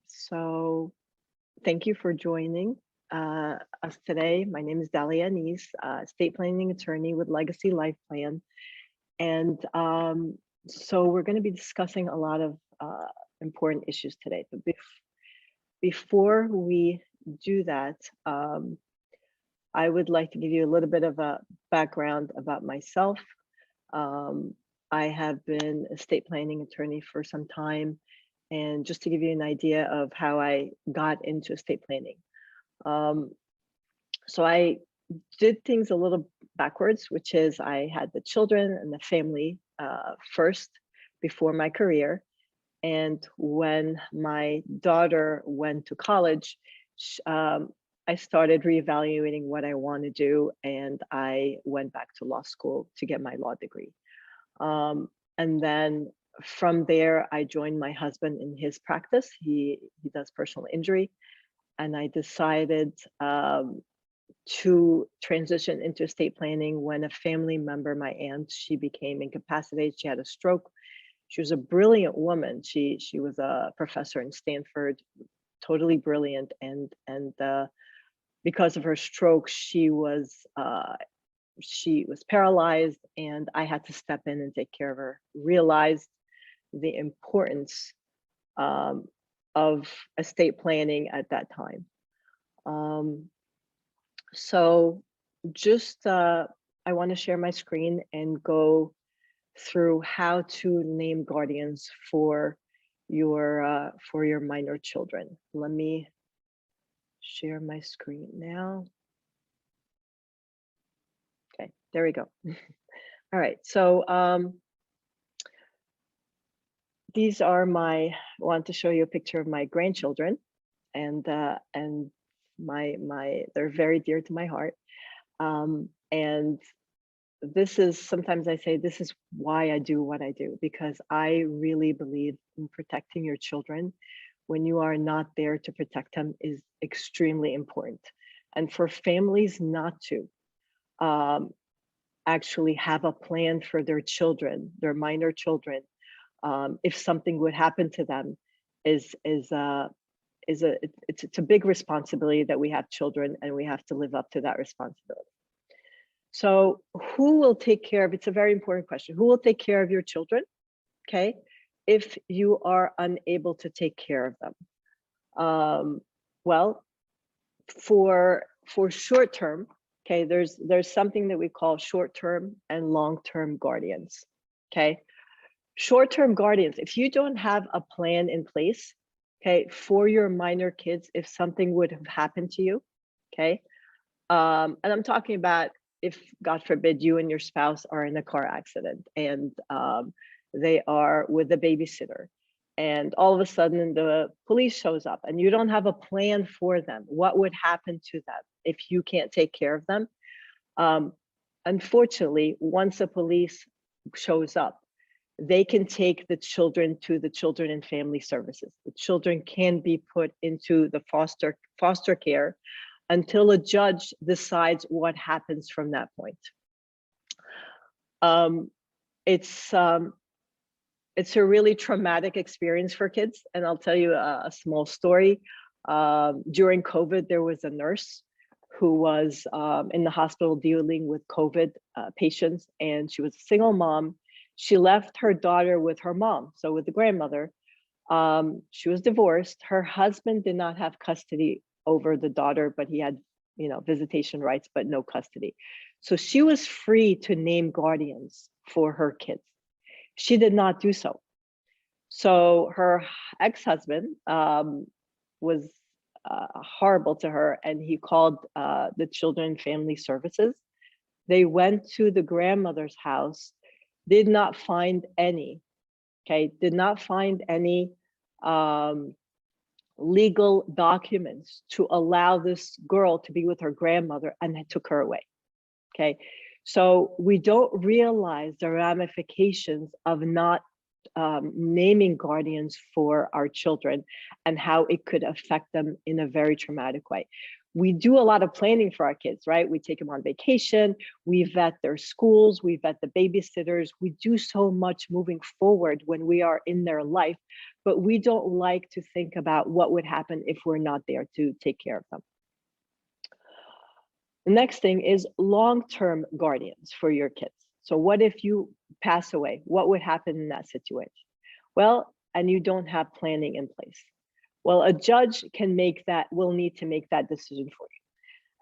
So thank you for joining us today. My name is Dalia Anise, estate planning attorney with Legacy Life Plan. And we're going to be discussing a lot of important issues today. But before we do that, I would like to give you a little bit of a background about myself. I have been estate planning attorney for some time. And just to give you an idea of how I got into estate planning. Um, so I did things a little backwards, which is I had the children and the family first before my career. And when my daughter went to college, I started reevaluating what I want to do, and I went back to law school to get my law degree. And then from there, I joined my husband in his practice. He does personal injury, and I decided to transition into estate planning when a family member, my aunt, she became incapacitated. She had a stroke. She was a brilliant woman. She was a professor in Stanford, totally brilliant, and because of her stroke, she was paralyzed, and I had to step in and take care of her. Realized the importance um, of estate planning at that time. Um, so just I want to share my screen and go through how to name guardians for your minor children. Let me share my screen now. Okay, there we go. All right, so these are I want to show you a picture of my grandchildren, and they're very dear to my heart. And this is, sometimes I say, this is why I do what I do, because I really believe in protecting your children when you are not there to protect them is extremely important. And for families not to actually have a plan for their children, their minor children, if something would happen to them, it's a big responsibility that we have children, and we have to live up to that responsibility. So who will take care of, it's a very important question, who will take care of your children, okay, if you are unable to take care of them? Well, for short term, okay, there's something that we call short term and long term guardians, okay? Short term guardians, if you don't have a plan in place, okay, for your minor kids, if something would have happened to you, okay, and I'm talking about if, God forbid, you and your spouse are in a car accident, and they are with a babysitter, and all of a sudden the police shows up and you don't have a plan for them. What would happen to them if you can't take care of them? Unfortunately, once the police shows up, they can take the children to the children and family services. The children can be put into the foster care until a judge decides what happens from that point. It's a really traumatic experience for kids, and I'll tell you a small story. During COVID, there was a nurse who was in the hospital dealing with COVID patients, and she was a single mom. She left her daughter with her mom, so with the grandmother. She was divorced. Her husband did not have custody over the daughter, but he had, visitation rights, but no custody. So she was free to name guardians for her kids. She did not do so. So her ex-husband was horrible to her, and he called the Children and Family Services. They went to the grandmother's house, did not find any, did not find any legal documents to allow this girl to be with her grandmother, and they took her away. Okay, so we don't realize the ramifications of not naming guardians for our children and how it could affect them in a very traumatic way. We do a lot of planning for our kids, right? We take them on vacation, we vet their schools, we vet the babysitters. We do so much moving forward when we are in their life, but we don't like to think about what would happen if we're not there to take care of them. The next thing is long-term guardians for your kids. So what if you pass away? What would happen in that situation? Well, and you don't have planning in place. Well, a judge will need to make that decision for you.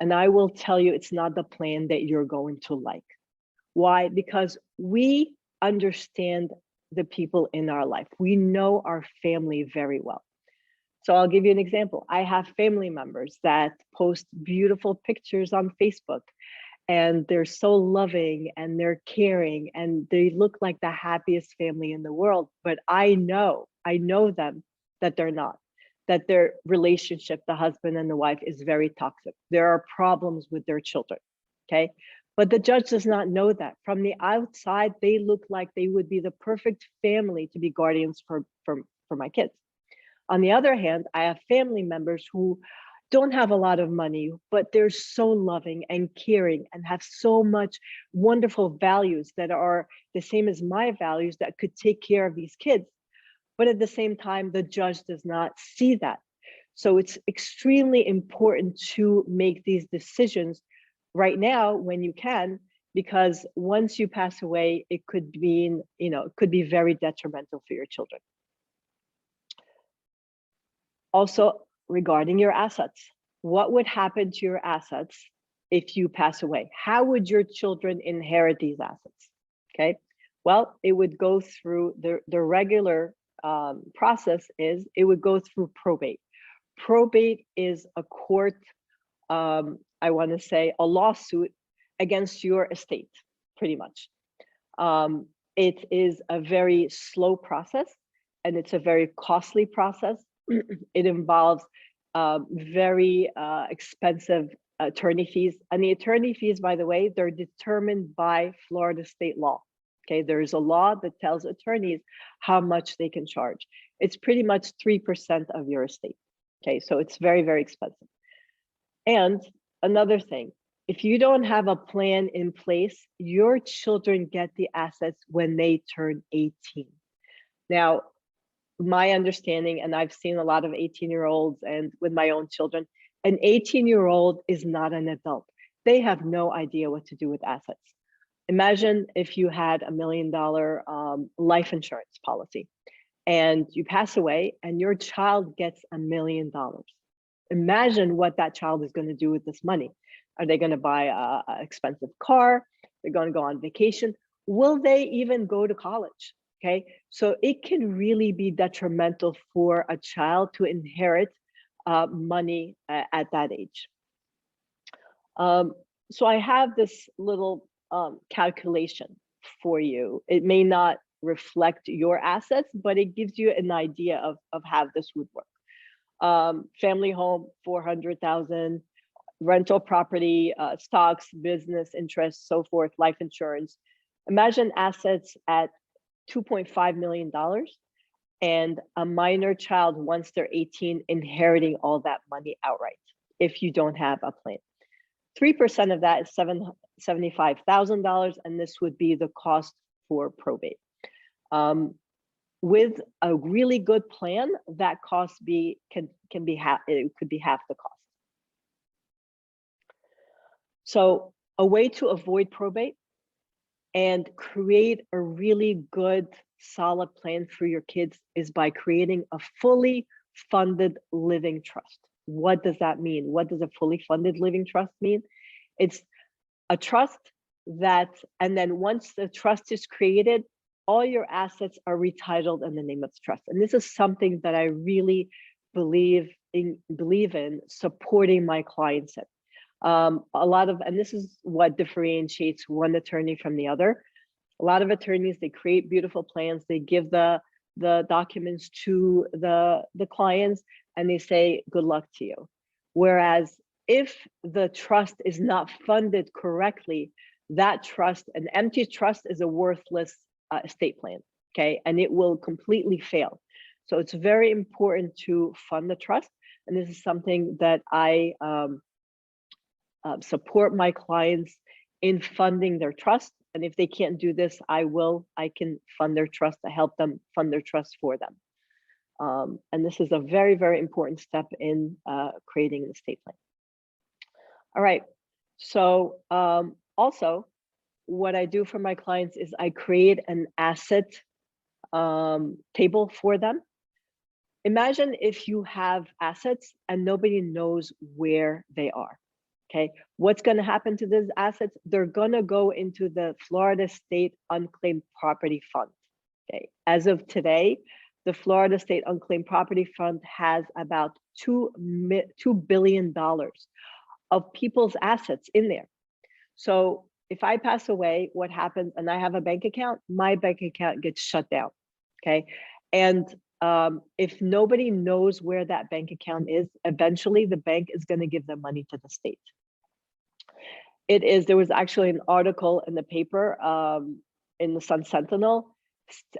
And I will tell you, it's not the plan that you're going to like. Why? Because we understand the people in our life. We know our family very well. So I'll give you an example. I have family members that post beautiful pictures on Facebook, and they're so loving and they're caring and they look like the happiest family in the world. But I know them, that they're not, that their relationship, the husband and the wife, is very toxic. There are problems with their children, okay? But the judge does not know that. From the outside, they look like they would be the perfect family to be guardians for my kids. On the other hand, I have family members who don't have a lot of money, but they're so loving and caring and have so much wonderful values that are the same as my values, that could take care of these kids. But at the same time, the judge does not see that. So it's extremely important to make these decisions right now when you can, because once you pass away, it could mean, it could be very detrimental for your children. Also, regarding your assets, what would happen to your assets if you pass away? How would your children inherit these assets? Okay, well, it would go through the regular process. Is it would go through probate. Probate is a court, I want to say, a lawsuit against your estate, pretty much. It is a very slow process, and it's a very costly process. It involves very expensive attorney fees. And the attorney fees, by the way, they're determined by Florida state law. Okay, there's a law that tells attorneys how much they can charge. It's pretty much 3% of your estate. Okay, so it's very, very expensive. And another thing, if you don't have a plan in place, your children get the assets when they turn 18. Now, my understanding, and I've seen a lot of 18-year-olds, and with my own children, an 18-year-old is not an adult. They have no idea what to do with assets. Imagine if you had $1 million life insurance policy and you pass away and your child gets $1 million. Imagine what that child is going to do with this money. Are they going to buy an expensive car? They're going to go on vacation? Will they even go to college? Okay, so it can really be detrimental for a child to inherit money at that age. So I have this little calculation for you. It may not reflect your assets, but it gives you an idea of how this would work. Family home, 400,000, rental property, stocks, business interests, so forth, life insurance. Imagine assets at $2.5 million and a minor child, once they're 18, inheriting all that money outright if you don't have a plan. 3% of that is $75,000, and this would be the cost for probate. With a really good plan, that cost can be half. It could be half the cost. So a way to avoid probate and create a really good, solid plan for your kids is by creating a fully funded living trust. What does that mean? What does a fully funded living trust mean? It's a trust that, and then once the trust is created, all your assets are retitled in the name of the trust. And this is something that I really believe in supporting my clients in. And this is what differentiates one attorney from the other. A lot of attorneys, they create beautiful plans, they give the documents to the clients, and they say, good luck to you. Whereas if the trust is not funded correctly, that trust, an empty trust, is a worthless estate plan, okay? And it will completely fail. So it's very important to fund the trust. And this is something that I support my clients in funding their trust. And if they can't do this, I can fund their trust to help them fund their trust for them. And this is a very, very important step in creating an estate plan. All right. So also, what I do for my clients is I create an asset table for them. Imagine if you have assets and nobody knows where they are. Okay, what's going to happen to these assets? They're going to go into the Florida State Unclaimed Property Fund. Okay, as of today, the Florida State Unclaimed Property Fund has about $2 billion of people's assets in there. So if I pass away, what happens, and I have a bank account, my bank account gets shut down. Okay, and if nobody knows where that bank account is, eventually the bank is going to give the money to the state. There was actually an article in the paper, in the Sun Sentinel,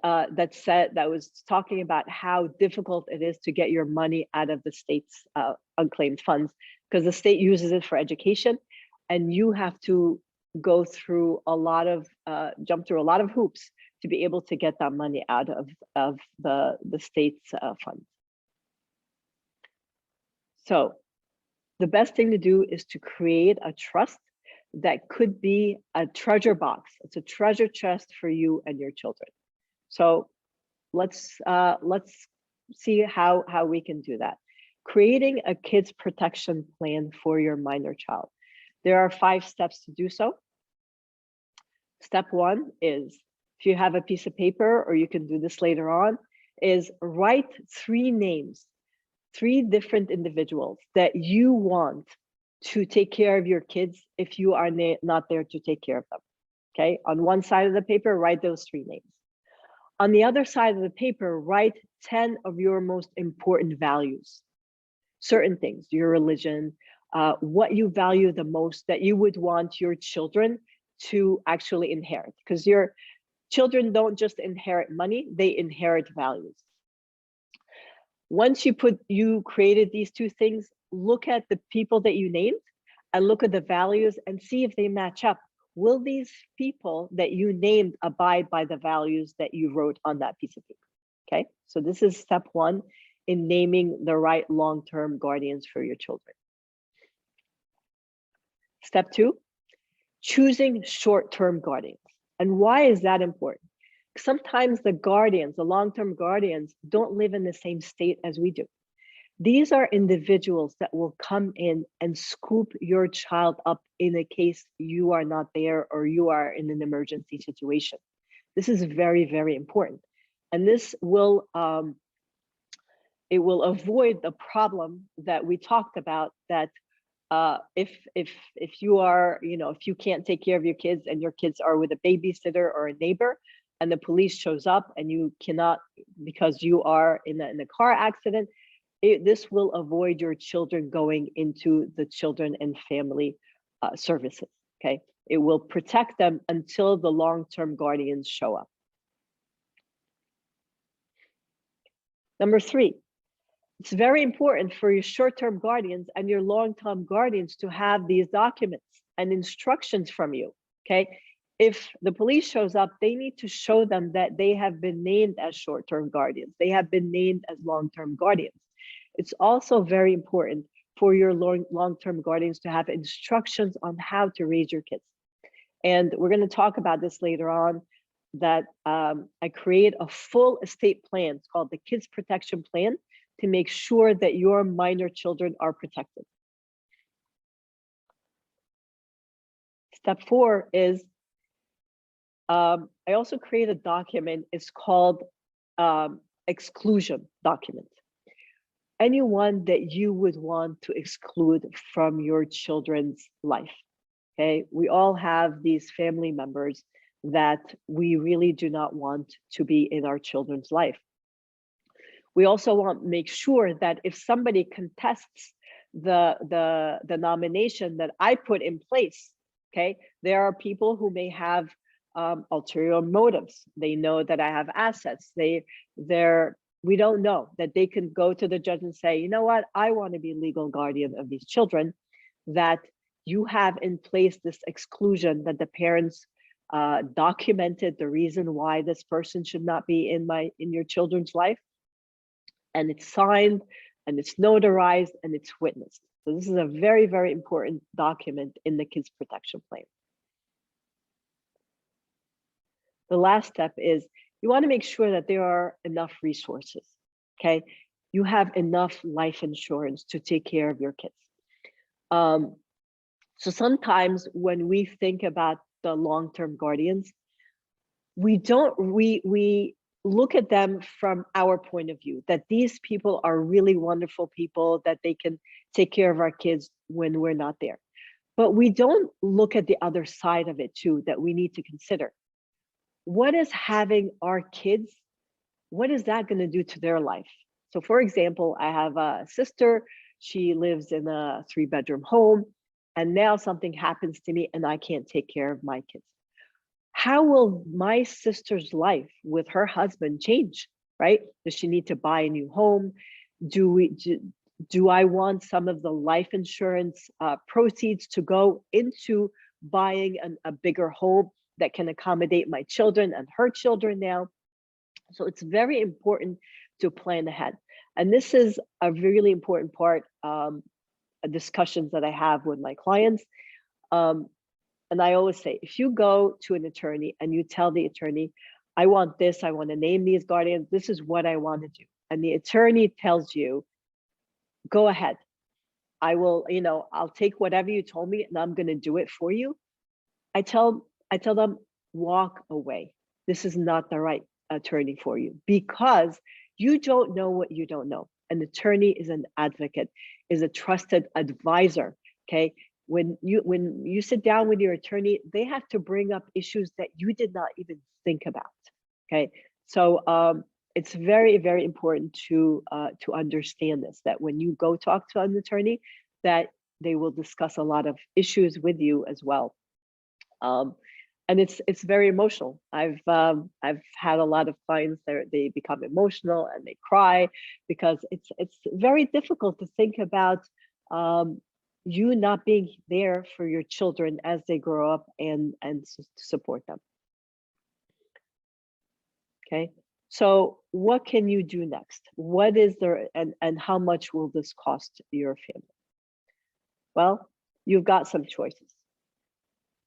that was talking about how difficult it is to get your money out of the state's unclaimed funds, because the state uses it for education, and you have to go through jump through a lot of hoops to be able to get that money out of the state's funds. So the best thing to do is to create a trust that could be a treasure box. It's a treasure chest for you and your children. So let's see how we can do that. Creating a kids protection plan for your minor child. There are 5 steps to do so. Step 1 is, if you have a piece of paper, or you can do this later on, is write 3 names, 3 different individuals that you want to take care of your kids if you are not there to take care of them. Okay, on one side of the paper, write those 3 names. On the other side of the paper, write 10 of your most important values. Certain things, your religion, what you value the most that you would want your children to actually inherit. Because your children don't just inherit money, they inherit values. Once you created these 2 things, look at the people that you named and look at the values and see if they match up. Will these people that you named abide by the values that you wrote on that piece of paper? Okay, so this is step 1 in naming the right long-term guardians for your children. Step 2, choosing short-term guardians. And why is that important? Sometimes the long-term guardians don't live in the same state as we do. These are individuals that will come in and scoop your child up in a case you are not there or you are in an emergency situation. This is very, very important. And this will, it will avoid the problem that we talked about, that if you are, if you can't take care of your kids and your kids are with a babysitter or a neighbor, and the police shows up and you cannot, because you are in a car accident, this will avoid your children going into the children and family services. Okay, it will protect them until the long-term guardians show up. Number 3, it's very important for your short-term guardians and your long-term guardians to have these documents and instructions from you. Okay, if the police shows up, they need to show them that they have been named as short-term guardians. They have been named as long-term guardians. It's also very important for your long-term guardians to have instructions on how to raise your kids. And we're going to talk about this later on, that I create a full estate plan. It's called the Kids Protection Plan, to make sure that your minor children are protected. Step 4 is, I also create a document. It's called exclusion document. Anyone that you would want to exclude from your children's life. Okay, we all have these family members that we really do not want to be in our children's life. We also want to make sure that if somebody contests the nomination that I put in place, okay, there are people who may have ulterior motives. They know that I have assets. We don't know, that they can go to the judge and say, you know what, I want to be legal guardian of these children, that you have in place this exclusion that the parents documented the reason why this person should not be in your children's life, and it's signed and it's notarized and it's witnessed. So this is a very, very important document in the kids protection plan. The last step is you want to make sure that there are enough resources. Okay, you have enough life insurance to take care of your kids. So sometimes when we think about the long-term guardians, we look at them from our point of view, that these people are really wonderful people, that they can take care of our kids when we're not there. But we don't look at the other side of it too, that we need to consider. What is having our kids, what is that going to do to their life? So for example, I have a sister, she lives in a 3-bedroom home, and now something happens to me and I can't take care of my kids. How will my sister's life with her husband change, right? Does she need to buy a new home? Do I want some of the life insurance proceeds to go into buying a bigger home that can accommodate my children and her children now? So it's very important to plan ahead. And this is a really important part of discussions that I have with my clients. And I always say, if you go to an attorney and you tell the attorney, I want this, I want to name these guardians, this is what I want to do. And the attorney tells you, go ahead. I will, I'll take whatever you told me and I'm going to do it for you. I tell them, walk away. This is not the right attorney for you, because you don't know what you don't know. An attorney is an advocate, is a trusted advisor. Okay. When you sit down with your attorney, they have to bring up issues that you did not even think about. Okay. So it's very, very important to understand this, that when you go talk to an attorney, that they will discuss a lot of issues with you as well. And it's very emotional. I've had a lot of clients that they become emotional and they cry, because it's very difficult to think about you not being there for your children as they grow up and support them. Okay, so what can you do next? What is there, and how much will this cost your family? Well, you've got some choices.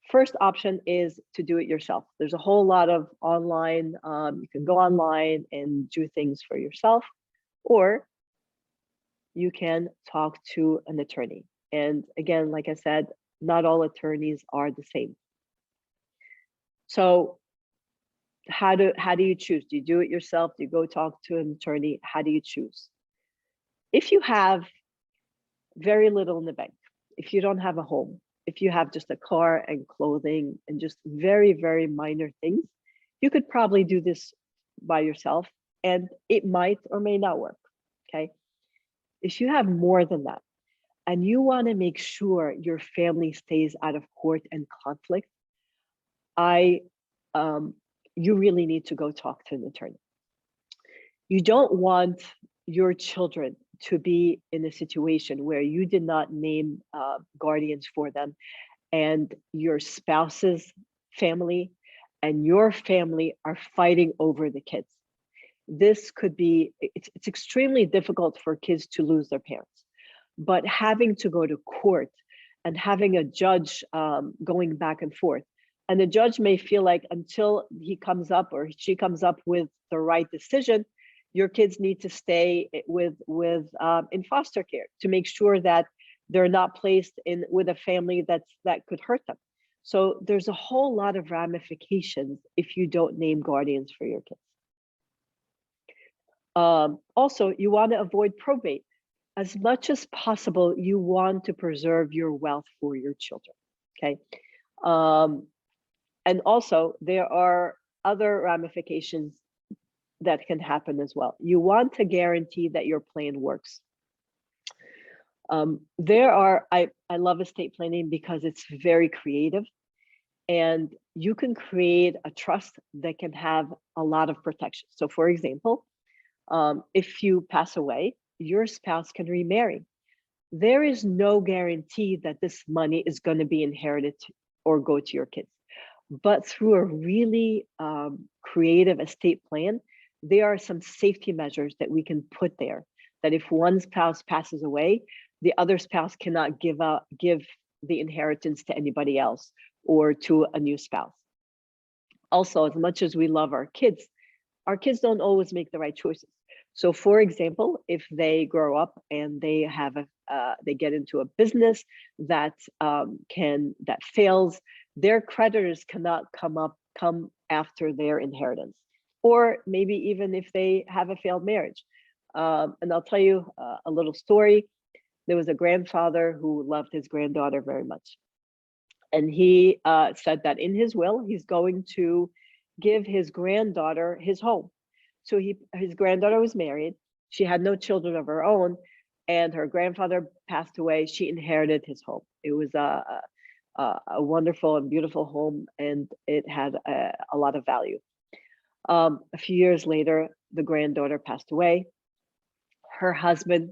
First option is to do it yourself. There's a whole lot of online, you can go online and do things for yourself, or you can talk to an attorney. And again, like I said, not all attorneys are the same. So how do you choose? Do you do it yourself? Do you go talk to an attorney? How do you choose? If you have very little in the bank, if you don't have a home, if you have just a car and clothing and just very, very minor things, you could probably do this by yourself, and it might or may not work. Okay. If you have more than that, and you want to make sure your family stays out of court and conflict, you really need to go talk to an attorney. You don't want your children to be in a situation where you did not name guardians for them, and your spouse's family and your family are fighting over the kids. This could be, it's extremely difficult for kids to lose their parents, but having to go to court and having a judge going back and forth, and the judge may feel like until he comes up or she comes up with the right decision, your kids need to stay in foster care to make sure that they're not placed in with a family that could hurt them. So there's a whole lot of ramifications if you don't name guardians for your kids. Also, you want to avoid probate. As much as possible, you want to preserve your wealth for your children. Okay. And also, there are other ramifications that can happen as well. You want to guarantee that your plan works. I love estate planning because it's very creative, and you can create a trust that can have a lot of protection. So for example, if you pass away, your spouse can remarry. there is no guarantee that this money is going to be inherited or go to your kids. But through a really creative estate plan, there are some safety measures that we can put there, that if one spouse passes away, the other spouse cannot give the inheritance to anybody else or to a new spouse. Also, as much as we love our kids don't always make the right choices. So for example, if they grow up and they have they get into a business that fails, their creditors cannot come after their inheritance. Or maybe even if they have a failed marriage. And I'll tell you a little story. There was a grandfather who loved his granddaughter very much. And he said that in his will, he's going to give his granddaughter his home. So his granddaughter was married. She had no children of her own, and her grandfather passed away. She inherited his home. It was a wonderful and beautiful home, and it had a lot of value. A few years later, the granddaughter passed away. Her husband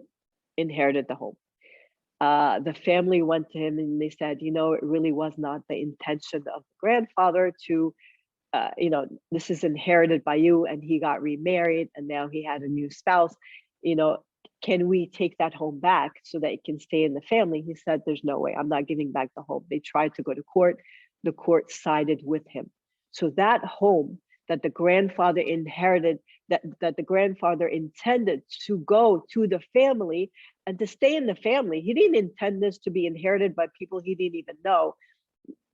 inherited the home. The family went to him and they said, you know, it really was not the intention of the grandfather to, you know, this is inherited by you, and he got remarried and now he had a new spouse. You know, can we take that home back so that it can stay in the family? He said, there's no way, I'm not giving back the home. They tried to go to court. The court sided with him. So that home that the grandfather inherited, that the grandfather intended to go to the family and to stay in the family, he didn't intend this to be inherited by people he didn't even know,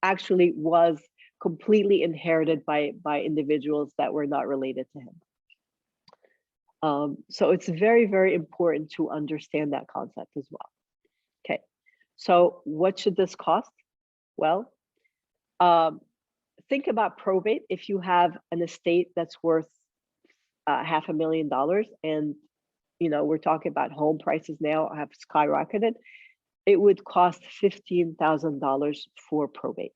actually was completely inherited by individuals that were not related to him. So it's very, very important to understand that concept as well. Okay, so what should this cost? Well, think about probate. If you have an estate that's worth $500,000, and you know, we're talking about home prices now have skyrocketed, it would cost $15,000 for probate.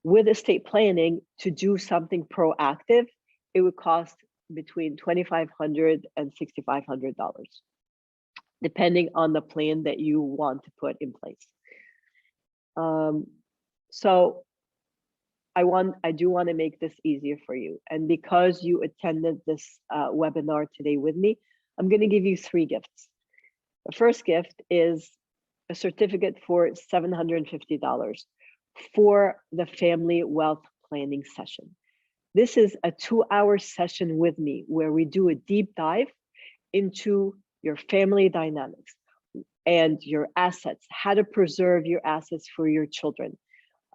With estate planning, to do something proactive, it would cost between $2,500 and $6,500, depending on the plan that you want to put in place. So I do want to make this easier for you. And because you attended this webinar today with me, I'm going to give you 3 gifts. The first gift is a certificate for $750 for the family wealth planning session. This is a 2-hour session with me where we do a deep dive into your family dynamics and your assets, how to preserve your assets for your children,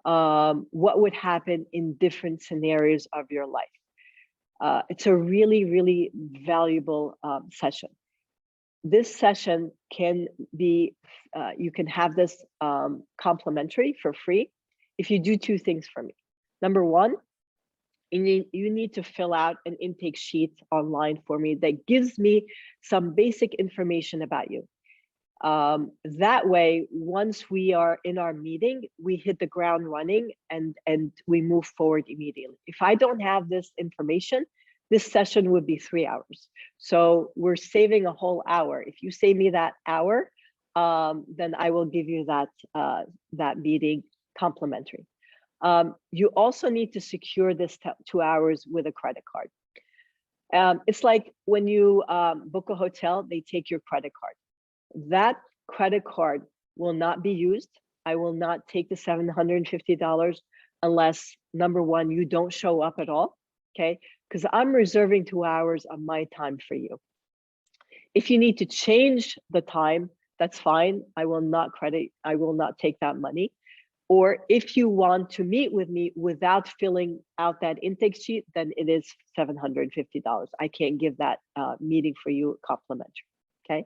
what would happen in different scenarios of your life. It's a really, really valuable session. This session can be, you can have this complimentary for free if you do 2 things for me. Number 1, you need to fill out an intake sheet online for me that gives me some basic information about you. That way, once we are in our meeting, we hit the ground running and we move forward immediately. If I don't have this information, this session would be 3 hours. So we're saving a whole hour. If you save me that hour, then I will give you that meeting complimentary. You also need to secure this 2 hours with a credit card. It's like when you book a hotel, they take your credit card. That credit card will not be used. I will not take the $750 unless, number 1, you don't show up at all, okay? Because I'm reserving 2 hours of my time for you. If you need to change the time, that's fine. I will not take that money. Or if you want to meet with me without filling out that intake sheet, then it is $750. I can't give that meeting for you complimentary, okay?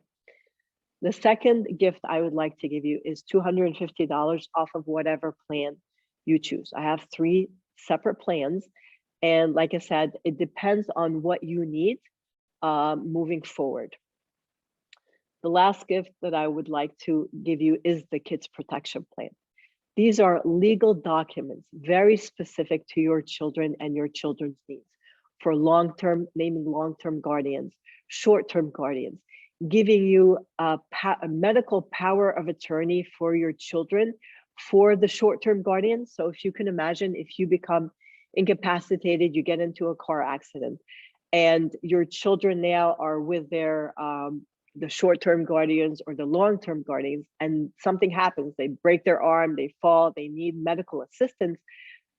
The second gift I would like to give you is $250 off of whatever plan you choose. I have 3 separate plans. And like I said, it depends on what you need moving forward. The last gift that I would like to give you is the Kids Protection Plan. These are legal documents very specific to your children and your children's needs for long-term, naming long-term guardians, short-term guardians. giving you a medical power of attorney for your children for the short-term guardians. So if you can imagine, if you become incapacitated, you get into a car accident, and your children now are with their the short-term guardians or the long-term guardians, and something happens, they break their arm, they fall, they need medical assistance,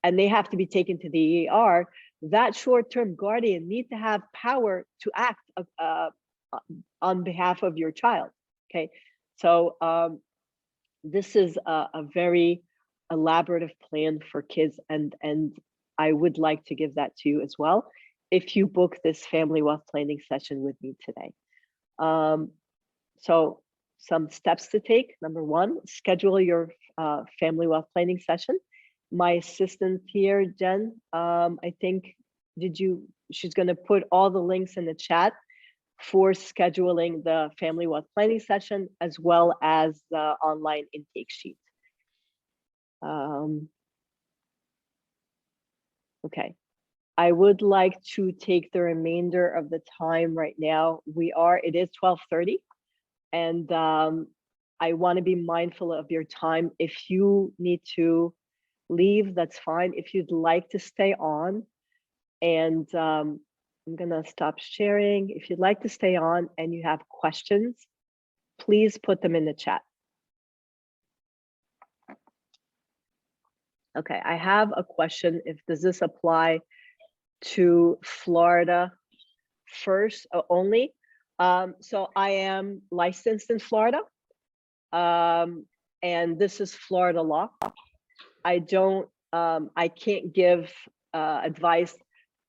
and they have to be taken to the ER, that short-term guardian needs to have power to act on behalf of your child. Okay, so this is a very elaborative plan for kids, and I would like to give that to you as well if you book this family wealth planning session with me today. So some steps to take. Number one, schedule your family wealth planning session. My assistant here, Jen, I think, she's gonna put all the links in the chat for scheduling the family wealth planning session, as well as the online intake sheet. Okay, I would like to take the remainder of the time right now. It is 12:30, and I wanna be mindful of your time. If you need to leave, that's fine. If you'd like to stay on, and I'm gonna stop sharing. If you'd like to stay on and you have questions, please put them in the chat. Okay, I have a question. Does this apply to Florida first only? So I am licensed in Florida, and this is Florida law. I can't give advice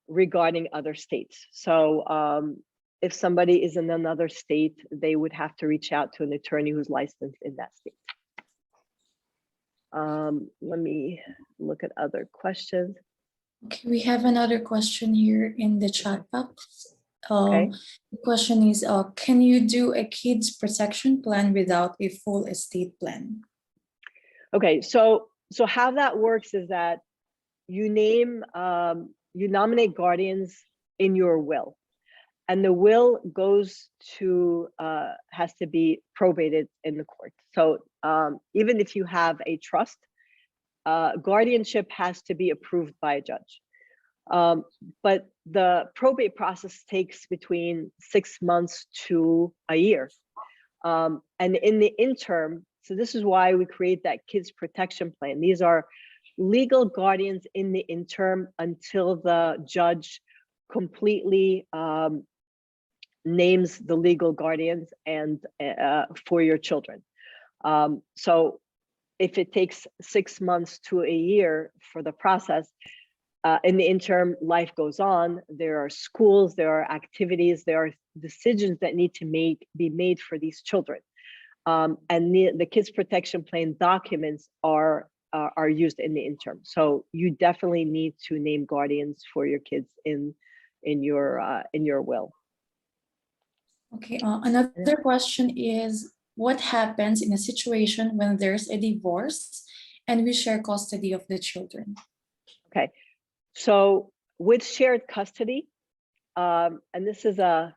regarding other states. So if somebody is in another state, they would have to reach out to an attorney who's licensed in that state. Let me look at other questions. Okay, we have another question here in the chat box. Okay. The question is, can you do a kids protection plan without a full estate plan? Okay, so how that works is that you nominate guardians in your will, and the will has to be probated in the court. So even if you have a trust, guardianship has to be approved by a judge. But the probate process takes between 6 months to a year. And in the interim, so this is why we create that kids protection plan. These are legal guardians in the interim until the judge completely names the legal guardians and for your children. So if it takes 6 months to a year for the process, in the interim, life goes on. There are schools, there are activities, there are decisions that need to be made for these children. And the kids protection plan documents are used in the interim. So you definitely need to name guardians for your kids in your will. Okay, another question is, what happens in a situation when there's a divorce and we share custody of the children? Okay, so with shared custody, and this is a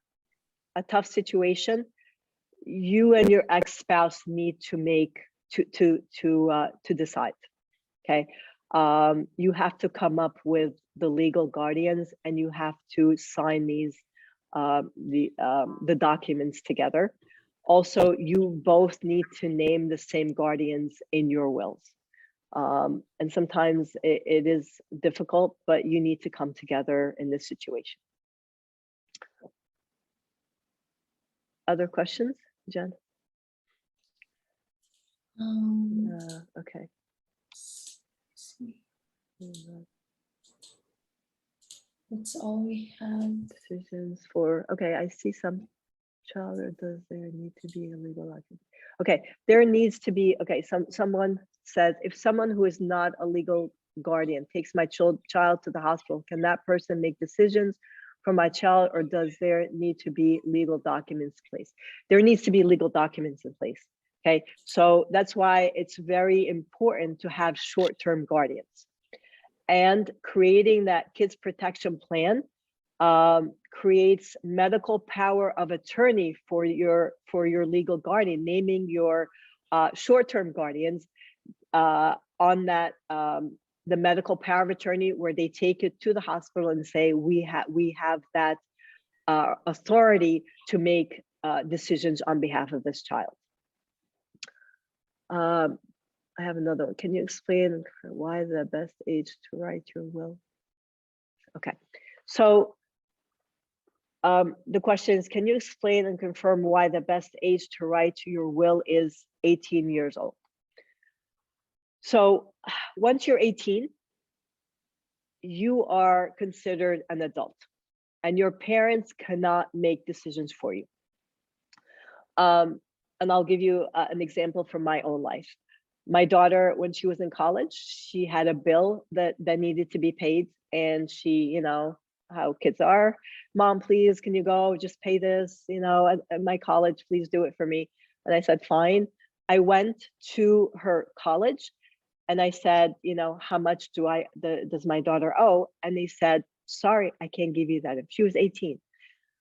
tough situation, you and your ex-spouse need to decide. Okay, you have to come up with the legal guardians, and you have to sign these the documents together. Also, you both need to name the same guardians in your wills. And sometimes it is difficult, but you need to come together in this situation. Other questions, Jen? Okay. That's all we have. Decisions for, okay, I see some child, or does there need to be a legal document? Okay, there needs to be, okay, someone says, if someone who is not a legal guardian takes my child to the hospital, can that person make decisions for my child, or does there need to be legal documents in place? There needs to be legal documents in place. Okay, so that's why it's very important to have short-term guardians. And creating that kids protection plan creates medical power of attorney for your legal guardian, naming your short-term guardians on that the medical power of attorney, where they take it to the hospital and say, we have that authority to make decisions on behalf of this child. I have another one. Can you explain why the best age to write your will? Okay, so the question is, can you explain and confirm why the best age to write your will is 18 years old? So once you're 18, you are considered an adult, and your parents cannot make decisions for you. And I'll give you an example from my own life. My daughter, when she was in college, she had a bill that needed to be paid, and she, you know, how kids are, Mom, please, can you go just pay this, you know, at my college, please do it for me. And I said, fine. I went to her college and I said, you know, how much does my daughter owe? And they said, sorry, I can't give you that. If she was 18,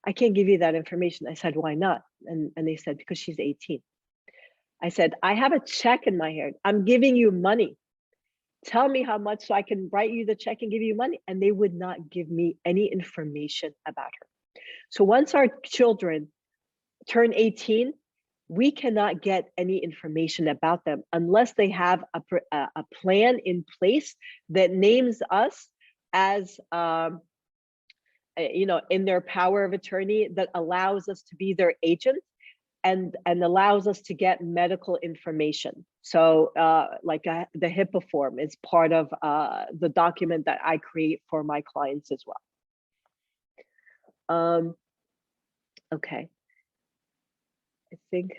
I can't give you that information. I said, why not? And they said, because she's 18. I said, I have a check in my hand. I'm giving you money. Tell me how much so I can write you the check and give you money. And they would not give me any information about her. So once our children turn 18, we cannot get any information about them unless they have a plan in place that names us as, you know, in their power of attorney, that allows us to be their agent and allows us to get medical information. So like the HIPAA form is part of the document that I create for my clients as well. Okay. I think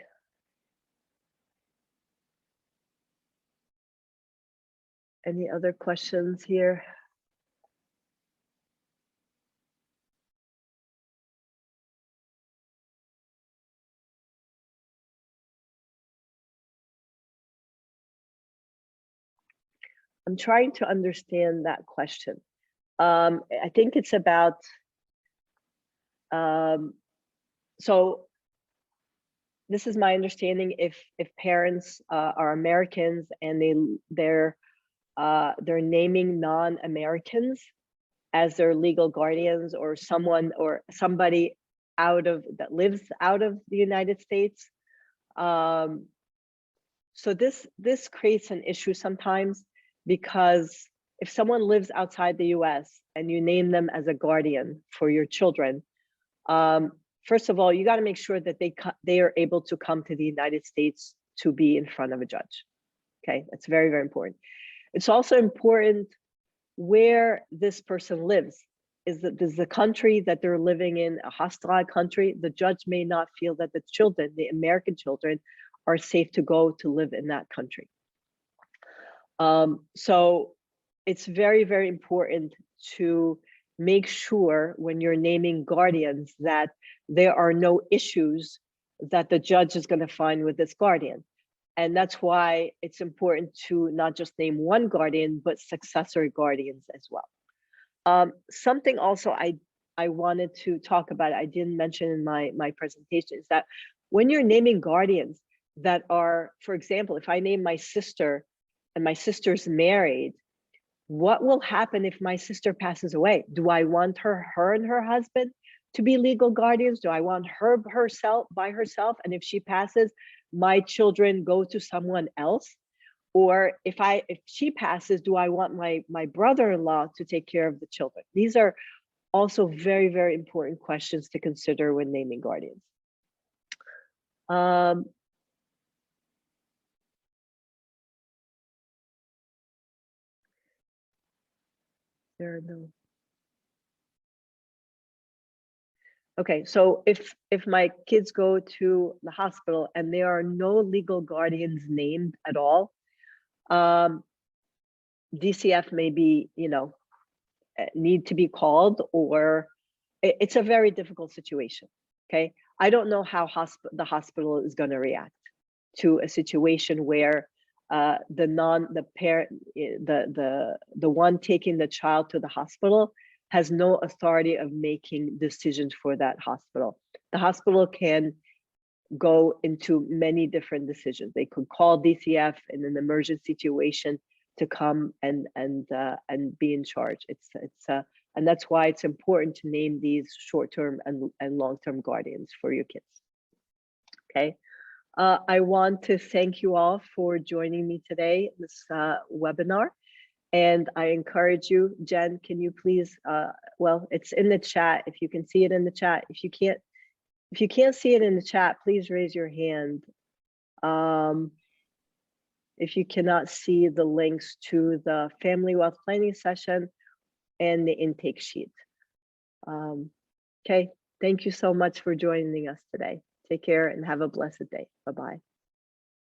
any other questions here? I'm trying to understand that question. I think it's about, so this is my understanding, if parents are Americans and they're naming non-Americans as their legal guardians, or someone or somebody that lives out of the United States. So this creates an issue sometimes, because if someone lives outside the US and you name them as a guardian for your children, first of all, you got to make sure that they are able to come to the United States to be in front of a judge. Okay, that's very, very important. It's also important where this person lives. Is the country that they're living in a hostile country? The judge may not feel that the children, the American children, are safe to go to live in that country. So it's very, very important to make sure when you're naming guardians that there are no issues that the judge is going to find with this guardian. And that's why it's important to not just name one guardian, but successor guardians as well. Something also I wanted to talk about, I didn't mention in my presentation, is that when you're naming guardians that are, for example, if I name my sister and my sister's married, what will happen if my sister passes away? Do I want her and her husband to be legal guardians? Do I want her by herself? And if she passes, my children go to someone else? Or if she passes, do I want my brother-in-law to take care of the children? These are also very, very important questions to consider when naming guardians. There are no. Okay, so if my kids go to the hospital and there are no legal guardians named at all, DCF may be, you know, need to be called, or it's a very difficult situation. Okay, I don't know how the hospital is going to react to a situation where the one taking the child to the hospital has no authority of making decisions for that hospital. The hospital can go into many different decisions. They could call DCF in an emergency situation to come and be in charge. And that's why it's important to name these short-term and long-term guardians for your kids. Okay. I want to thank you all for joining me today in this webinar. And I encourage you, Jen, can you please, well, it's in the chat. If you can see it in the chat, if you can't see it in the chat, please raise your hand. If you cannot see the links to the family wealth planning session and the intake sheet. Okay, thank you so much for joining us today. Take care and have a blessed day. Bye-bye.